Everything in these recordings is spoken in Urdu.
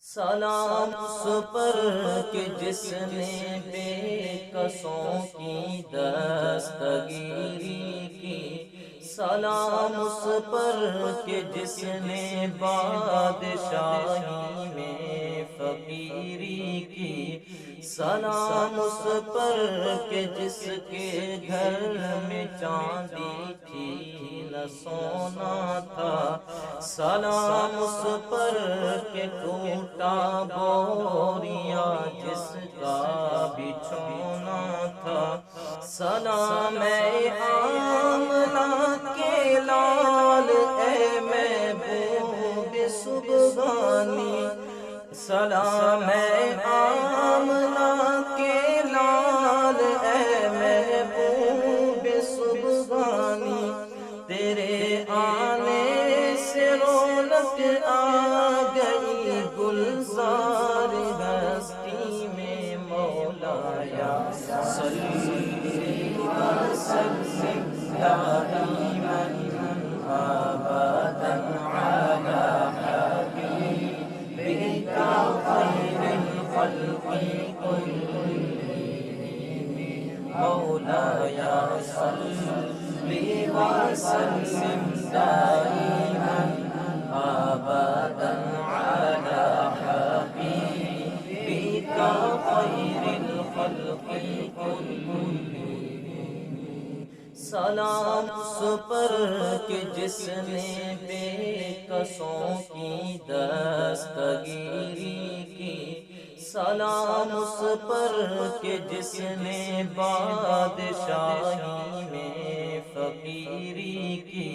سلام اس پر کہ جس نے بے کسوں کی دستگیری کی، سلام اس پر کہ جس نے بادشاہی میں فقیری کی، سلام اس پر کہ جس کے گھر میں چاندی تھی نہ سونا تھا، سلام اس پر کہ ٹوٹا بوریا جس کا بچھونا تھا، سلام اے آمنہ کے لال اے محبوب سبحانی، سلام اے آمنہ کے لال اے محبوب سبحانی، تیرے آنے سے رونق آ گئی گلزار ہستی میں، مولایا صلی وسلم دائما ابدا علی حبیبک خیر الخلق کلہم، مولایا صلی وسلم دائما ابدا علی حبیبک خیر الخلق کلہم، سلام اس پر کہ جس نے بے کسوں کی دستگیری کی، سلام اس پر کہ جس نے بادشاہی میں فقیری کی،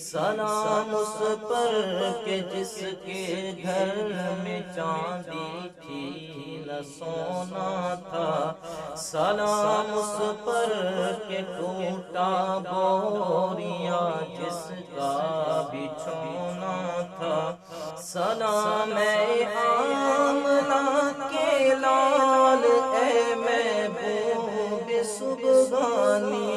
سلام اس پر کہ جس کے گھر میں چاندی تھی نہ سونا تھا، سلام اس پر کہ ٹوٹا بوریا جس کا بچھونا تھا، سلام اے آمنہ کے لال اے محبوب سبحانی،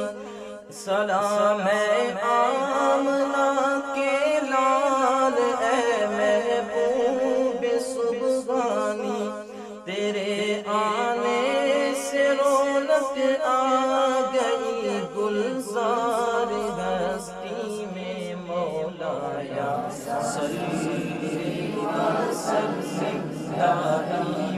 سلام اے آمنہ کے لال اے محبوب سبحانی، تیرے آنے سے رونق آ گئی گلزار ہستی میں، مولایا صلی وسلم دائما